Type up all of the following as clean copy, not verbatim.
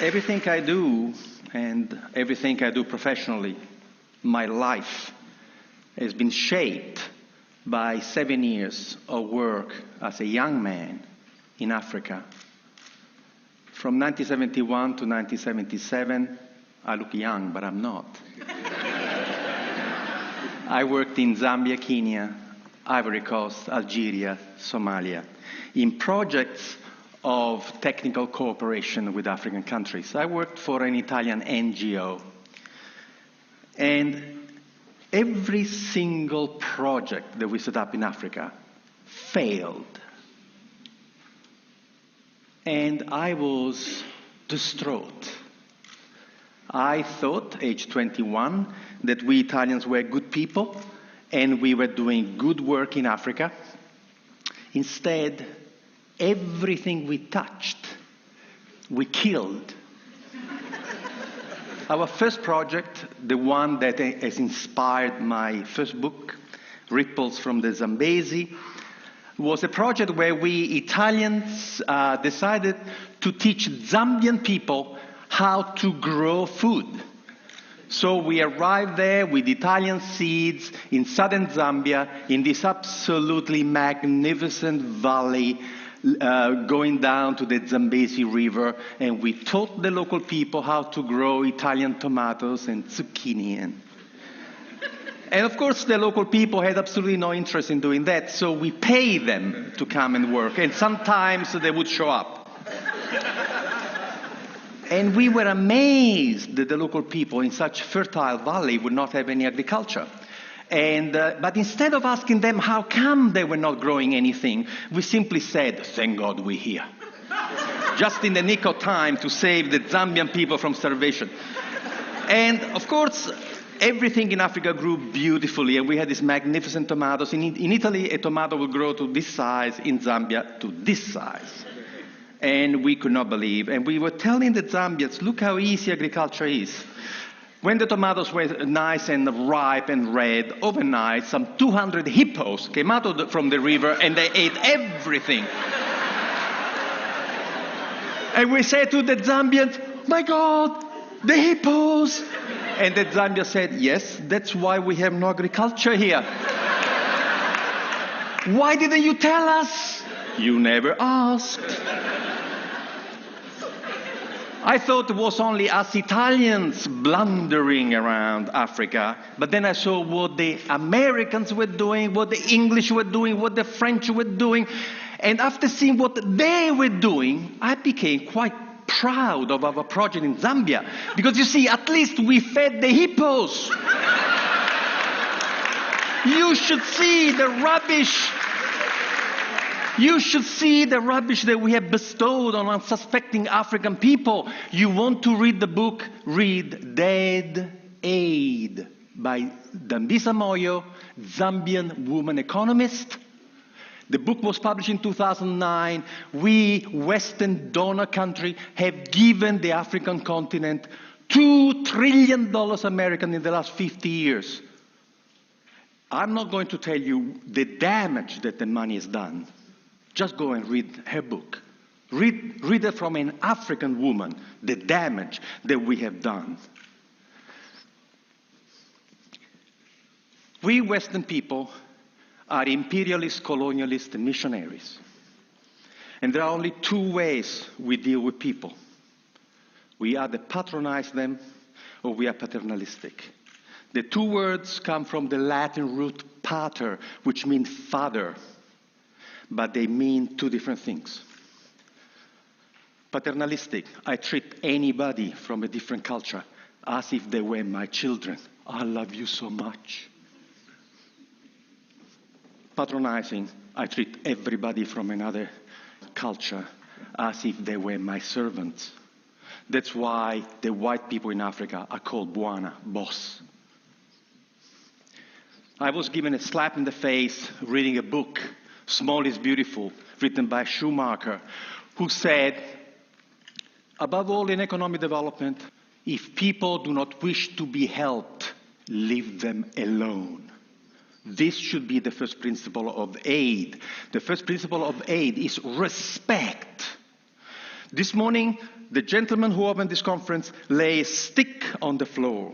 Everything I do, and everything I do professionally, my life, has been shaped by 7 years of work as a young man in Africa. From 1971 to 1977, I look young, but I'm not. I worked in Zambia, Kenya, Ivory Coast, Algeria, Somalia, in projects of technical cooperation with African countries. I worked for an Italian NGO. And every single project that we set up in Africa failed. And I was distraught. I thought, age 21, that we Italians were good people and we were doing good work in Africa. Instead, everything we touched, we killed. Our first project, the one that has inspired my first book, Ripples from the Zambezi, was a project where we Italians decided to teach Zambian people how to grow food. So we arrived there with Italian seeds in southern Zambia, in this absolutely magnificent valley, going down to the Zambezi River, and we taught the local people how to grow Italian tomatoes and zucchini. And of course, the local people had absolutely no interest in doing that, so we paid them to come and work, and sometimes they would show up. And we were amazed that the local people in such fertile valley would not have any agriculture. But instead of asking them how come they were not growing anything, we simply said, thank God we're here. Just in the nick of time to save the Zambian people from starvation. And of course, everything in Africa grew beautifully, and we had these magnificent tomatoes. In Italy, a tomato would grow to this size, in Zambia to this size. And we could not believe. And we were telling the Zambians, look how easy agriculture is. When the tomatoes were nice and ripe and red, overnight, some 200 hippos came out from the river and they ate everything. And we said to the Zambians, my God, the hippos! And the Zambians said, yes, that's why we have no agriculture here. Why didn't you tell us? You never asked. I thought it was only us Italians blundering around Africa, but then I saw what the Americans were doing, what the English were doing, what the French were doing, and after seeing what they were doing, I became quite proud of our project in Zambia, because you see, at least we fed the hippos. You should see the rubbish. You should see the rubbish that we have bestowed on unsuspecting African people. You want to read the book? Read Dead Aid by Dambisa Moyo, Zambian woman economist. The book was published in 2009. We, Western donor country, have given the African continent $2 trillion American in the last 50 years. I'm not going to tell you the damage that the money has done. Just go and read her book. Read it from an African woman, the damage that we have done. We Western people are imperialist, colonialist, and missionaries. And there are only two ways we deal with people. We either patronize them or we are paternalistic. The two words come from the Latin root pater, which means father. But they mean two different things. Paternalistic, I treat anybody from a different culture as if they were my children. I love you so much. Patronizing, I treat everybody from another culture as if they were my servants. That's why the white people in Africa are called Bwana, boss. I was given a slap in the face reading a book, Small is Beautiful, written by Schumacher, who said, above all in economic development, if people do not wish to be helped, leave them alone. This should be the first principle of aid. The first principle of aid is respect. This morning, the gentleman who opened this conference lay a stick on the floor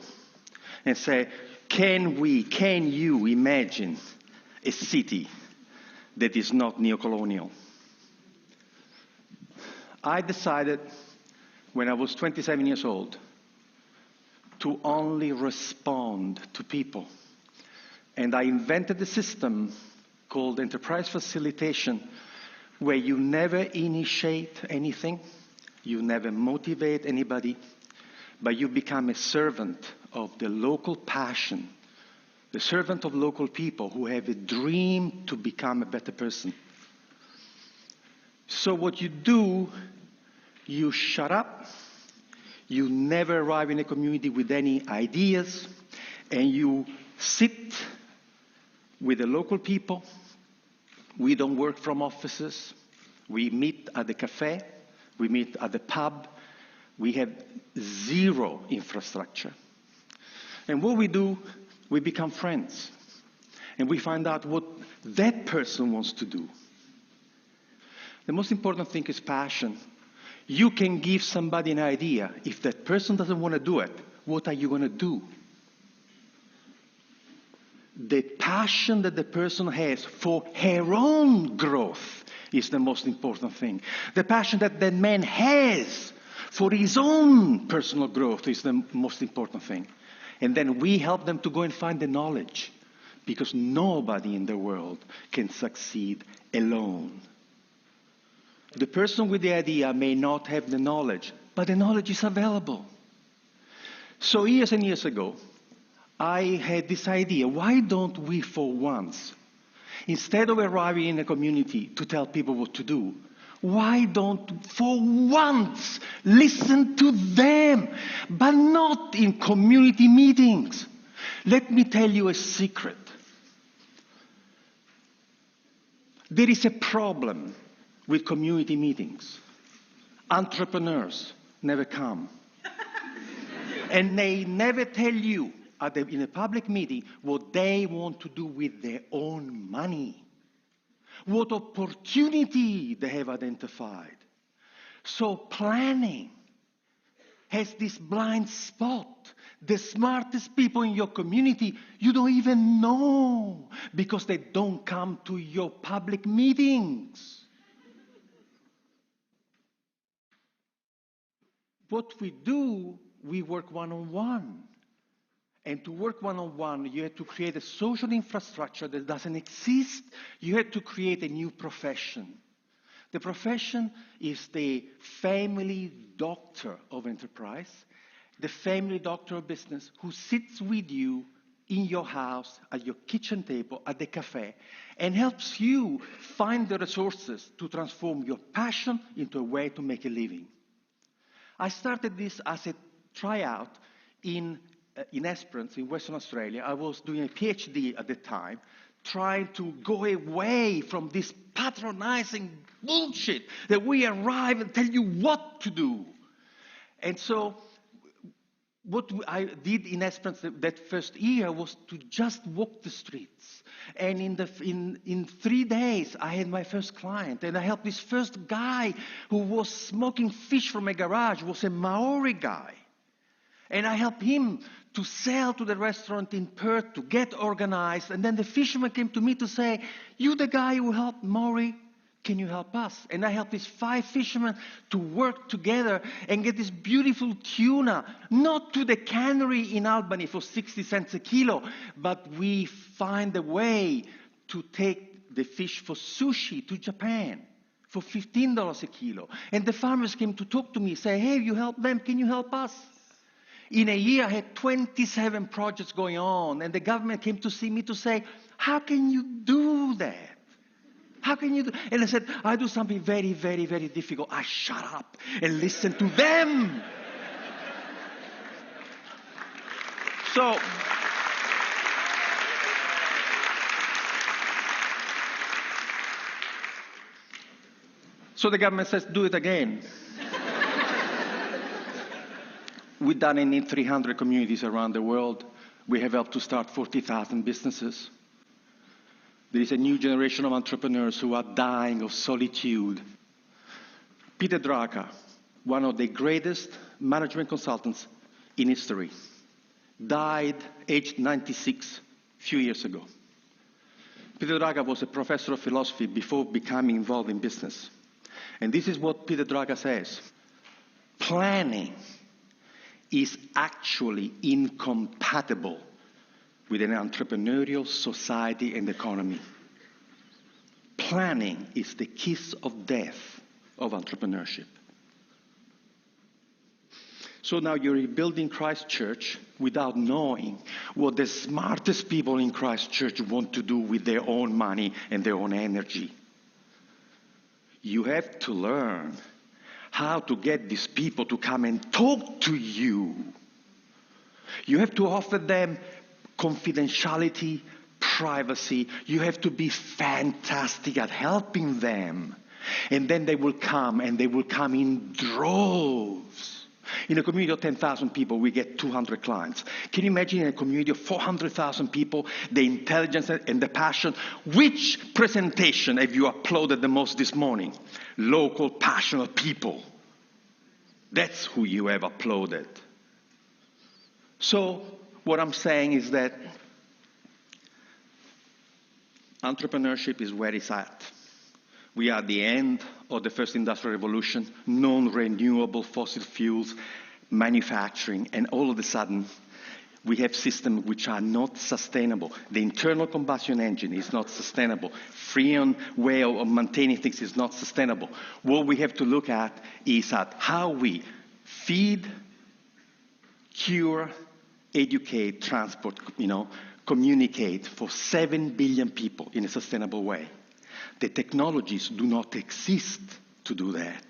and said, can you imagine a city that is not neocolonial? I decided when I was 27 years old to only respond to people. And I invented a system called enterprise facilitation, where you never initiate anything, you never motivate anybody, but you become a servant of the local passion, the servant of local people who have a dream to become a better person. So what you do, you shut up, you never arrive in a community with any ideas, and you sit with the local people. We don't work from offices. We meet at the cafe. We meet at the pub. We have zero infrastructure. And what we do, we become friends. And we find out what that person wants to do. The most important thing is passion. You can give somebody an idea. If that person doesn't want to do it, what are you going to do? The passion that the person has for her own growth is the most important thing. The passion that the man has for his own personal growth is the most important thing. And then we help them to go and find the knowledge, because nobody in the world can succeed alone. The person with the idea may not have the knowledge, but the knowledge is available. So years and years ago, I had this idea, why don't we for once, instead of arriving in a community to tell people what to do, why don't for once listen to them, but not in community meetings? Let me tell you a secret. There is a problem with community meetings. Entrepreneurs never come. And they never tell you in a public meeting what they want to do with their own money, what opportunity they have identified. So planning has this blind spot. The smartest people in your community, you don't even know, because they don't come to your public meetings. What we do, we work one-on-one. And to work one-on-one, you have to create a social infrastructure that doesn't exist. You have to create a new profession. The profession is the family doctor of enterprise, the family doctor of business, who sits with you in your house, at your kitchen table, at the cafe, and helps you find the resources to transform your passion into a way to make a living. I started this as a tryout in Esperance, in Western Australia. I was doing a PhD at the time, trying to go away from this patronizing bullshit that we arrive and tell you what to do. And so what I did in Esperance that first year was to just walk the streets. And in 3 days, I had my first client. And I helped this first guy who was smoking fish from a garage, was a Maori guy. And I helped him to sell to the restaurant in Perth, to get organized. And then the fisherman came to me to say, you the guy who helped Maori, can you help us? And I helped these 5 fishermen to work together and get this beautiful tuna, not to the cannery in Albany for 60 cents a kilo, but we find a way to take the fish for sushi to Japan for $15 a kilo. And the farmers came to talk to me, say, hey, you help them, can you help us? In a year, I had 27 projects going on, and the government came to see me to say, how can you do that? How can you do? And I said, I do something very, very, very difficult. I shut up and listen to them. So the government says, do it again. We've done it in 300 communities around the world. We have helped to start 40,000 businesses. There is a new generation of entrepreneurs who are dying of solitude. Peter Drucker, one of the greatest management consultants in history, died aged 96 a few years ago. Peter Drucker was a professor of philosophy before becoming involved in business. And this is what Peter Drucker says. Planning is actually incompatible with an entrepreneurial society and economy. Planning is the kiss of death of entrepreneurship. So now you're rebuilding Christ Church without knowing what the smartest people in Christ Church want to do with their own money and their own energy. You have to learn how to get these people to come and talk to you. You have to offer them confidentiality, privacy. You have to be fantastic at helping them. And then they will come, and they will come in droves. In a community of 10,000 people, we get 200 clients. Can you imagine in a community of 400,000 people, the intelligence and the passion? Which presentation have you uploaded the most this morning? Local, passionate people. That's who you have uploaded. So what I'm saying is that entrepreneurship is where it's at. We are at the end of the first industrial revolution, non-renewable fossil fuels, manufacturing, and all of a sudden, we have systems which are not sustainable. The internal combustion engine is not sustainable. Freon way of maintaining things is not sustainable. What we have to look at is at how we feed, cure, educate, transport, communicate for 7 billion people in a sustainable way. The technologies do not exist to do that.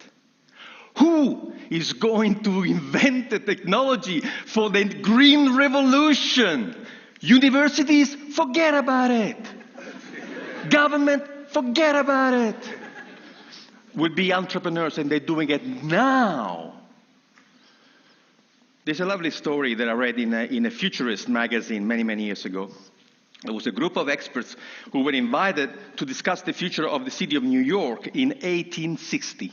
Who is going to invent the technology for the green revolution? Universities, forget about it. Government, forget about it. Would be entrepreneurs, and they're doing it now. There's a lovely story that I read in a futurist magazine many, many years ago. There was a group of experts who were invited to discuss the future of the city of New York in 1860.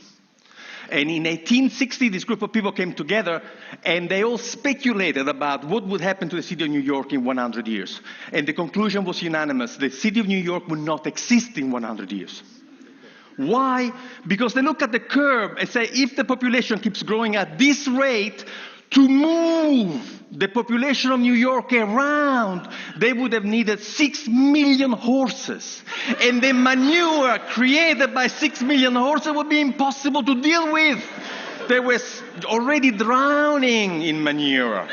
And in 1860, this group of people came together, and they all speculated about what would happen to the city of New York in 100 years. And the conclusion was unanimous. The city of New York would not exist in 100 years. Why? Because they look at the curve and say, if the population keeps growing at this rate, to move the population of New York around, they would have needed 6 million horses. And the manure created by 6 million horses would be impossible to deal with. They were already drowning in manure.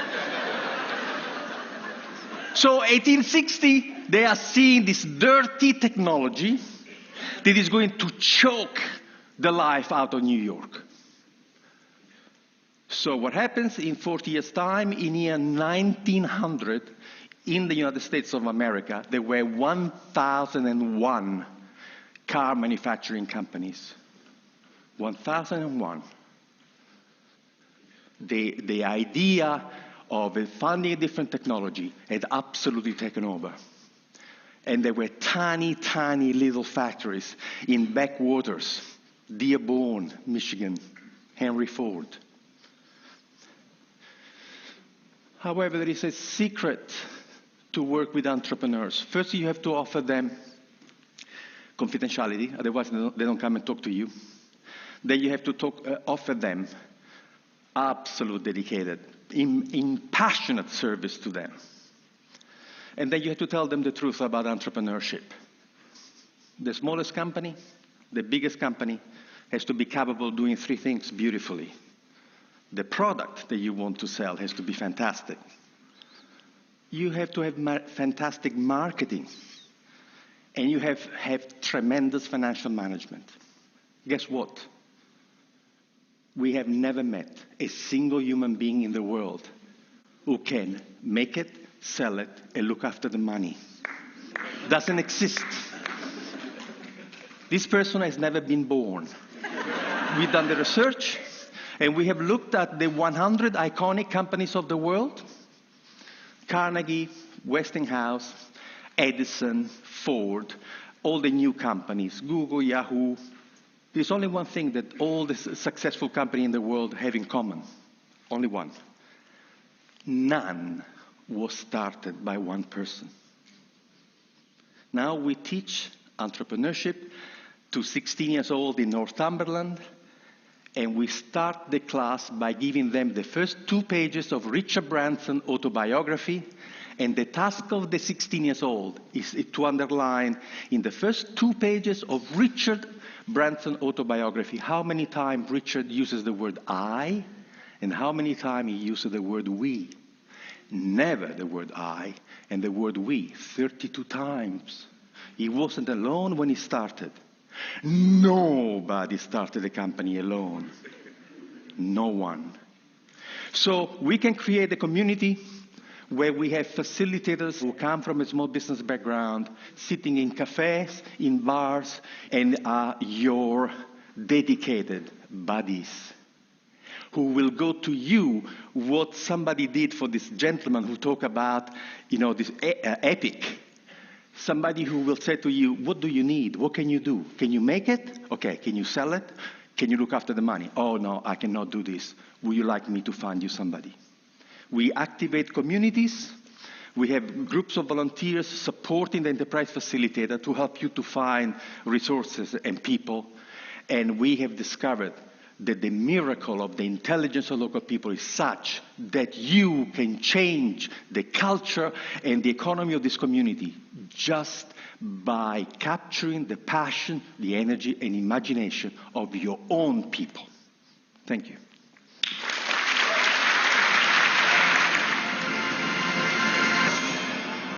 So 1860, they are seeing this dirty technology that is going to choke the life out of New York. So what happens in 40 years' time, in year 1900, in the United States of America, there were 1,001 car manufacturing companies. 1,001. The idea of funding a different technology had absolutely taken over. And there were tiny, tiny little factories in backwaters, Dearborn, Michigan, Henry Ford. However, there is a secret to work with entrepreneurs. First, you have to offer them confidentiality, otherwise they don't come and talk to you. Then you have to offer them absolute dedicated, in passionate service to them. And then you have to tell them the truth about entrepreneurship. The smallest company, the biggest company, has to be capable of doing 3 things beautifully. The product that you want to sell has to be fantastic. You have to have fantastic marketing. And you have tremendous financial management. Guess what? We have never met a single human being in the world who can make it, sell it, and look after the money. Doesn't exist. This person has never been born. We've done the research. And we have looked at the 100 iconic companies of the world. Carnegie, Westinghouse, Edison, Ford, all the new companies, Google, Yahoo, There's only one thing that all the successful companies in the world have in common. Only one. None was started by one person. Now we teach entrepreneurship to 16 years old in Northumberland, and we start the class by giving them the first 2 pages of Richard Branson's autobiography, and the task of the 16 years old is to underline in the first 2 pages of Richard Branson's autobiography how many times Richard uses the word I and how many times he uses the word we. Never the word I and the word we, 32 times. He wasn't alone when he started. Nobody started a company alone. No one. So we can create a community where we have facilitators who come from a small business background, sitting in cafes, in bars, and are your dedicated buddies, who will go to you what somebody did for this gentleman who talked about, this epic. Somebody who will say to you, what do you need? What can you do? Can you make it? Okay, can you sell it? Can you look after the money? Oh, no, I cannot do this. Would you like me to find you somebody? We activate communities. We have groups of volunteers supporting the enterprise facilitator to help you to find resources and people. And we have discovered that the miracle of the intelligence of local people is such that you can change the culture and the economy of this community just by capturing the passion, the energy, and imagination of your own people. Thank you.